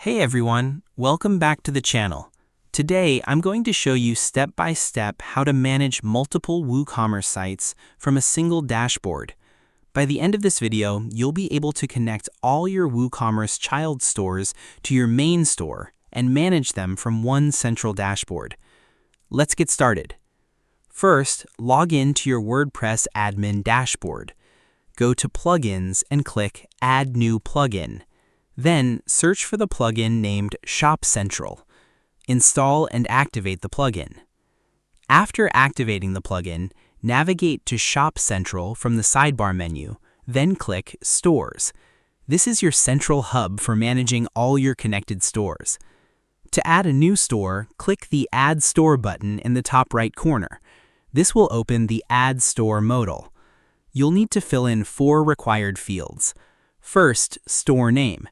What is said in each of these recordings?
Hey everyone, welcome back to the channel. Today I'm going to show you step-by-step how to manage multiple WooCommerce sites from a single dashboard. By the end of this video, you'll be able to connect all your WooCommerce child stores to your main store and manage them from one central dashboard. Let's get started. First, log in to your WordPress admin dashboard. Go to Plugins and click Add New Plugin. Then, search for the plugin named ShopCentral. Install and activate the plugin. After activating the plugin, navigate to ShopCentral from the sidebar menu, then click Stores. This is your central hub for managing all your connected stores. To add a new store, click the Add Store button in the top right corner. This will open the Add Store modal. You'll need to fill in 4 required fields. First, store name.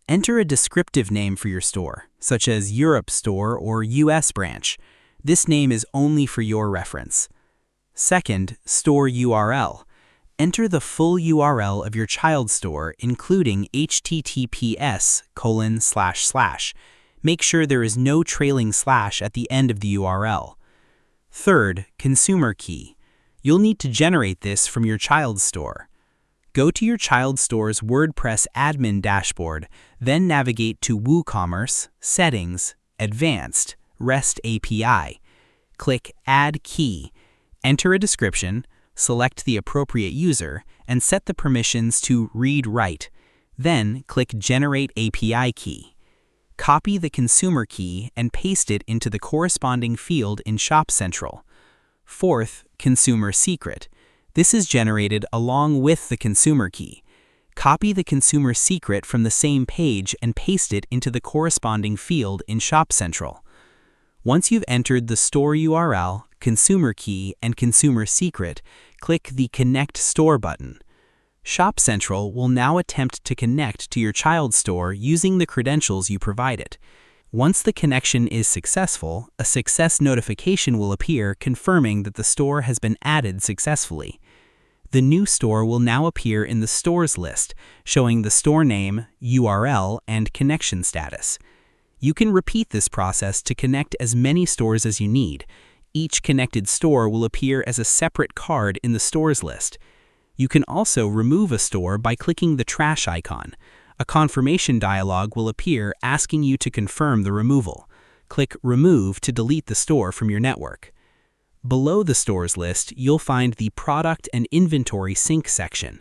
Enter a descriptive name for your store, such as Europe Store or US Branch. This name is only for your reference. Second, store URL. Enter the full URL of your child store, including https://. Make sure there is no trailing slash at the end of the URL. Third, consumer key. You'll need to generate this from your child store. Go to your child store's WordPress admin dashboard, then navigate to WooCommerce, Settings, Advanced, REST API. Click Add Key. Enter a description, select the appropriate user, and set the permissions to read-write. Then click Generate API Key. Copy the consumer key and paste it into the corresponding field in ShopCentral. Fourth, consumer secret. This is generated along with the consumer key. Copy the consumer secret from the same page and paste it into the corresponding field in ShopCentral. Once you've entered the store URL, consumer key, and consumer secret, click the Connect Store button. ShopCentral will now attempt to connect to your child store using the credentials you provided. Once the connection is successful, a success notification will appear confirming that the store has been added successfully. The new store will now appear in the Stores list, showing the store name, URL, and connection status. You can repeat this process to connect as many stores as you need. Each connected store will appear as a separate card in the Stores list. You can also remove a store by clicking the trash icon. A confirmation dialog will appear asking you to confirm the removal. Click Remove to delete the store from your network. Below the stores list, you'll find the Product and Inventory Sync section.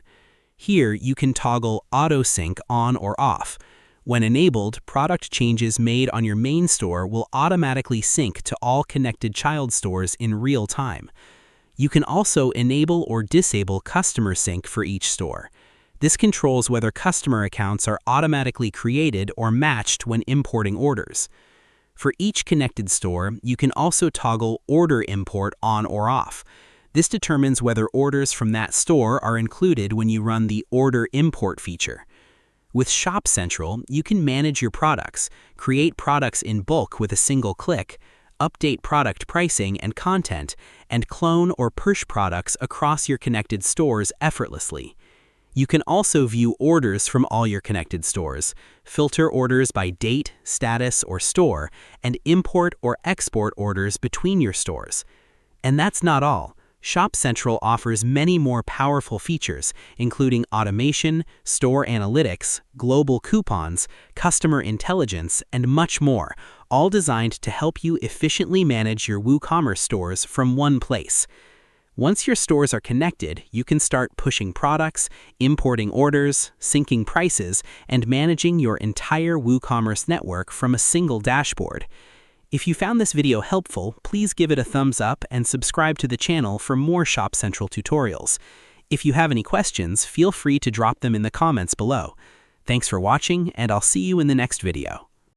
Here, you can toggle Auto Sync on or off. When enabled, product changes made on your main store will automatically sync to all connected child stores in real time. You can also enable or disable Customer Sync for each store. This controls whether customer accounts are automatically created or matched when importing orders. For each connected store, you can also toggle Order Import on or off. This determines whether orders from that store are included when you run the Order Import feature. With ShopCentral, you can manage your products, create products in bulk with a single click, update product pricing and content, and clone or push products across your connected stores effortlessly. You can also view orders from all your connected stores, filter orders by date, status, or store, and import or export orders between your stores. And that's not all. ShopCentral offers many more powerful features, including automation, store analytics, global coupons, customer intelligence, and much more, all designed to help you efficiently manage your WooCommerce stores from one place. Once your stores are connected, you can start pushing products, importing orders, syncing prices, and managing your entire WooCommerce network from a single dashboard. If you found this video helpful, please give it a thumbs up and subscribe to the channel for more ShopCentral tutorials. If you have any questions, feel free to drop them in the comments below. Thanks for watching, and I'll see you in the next video.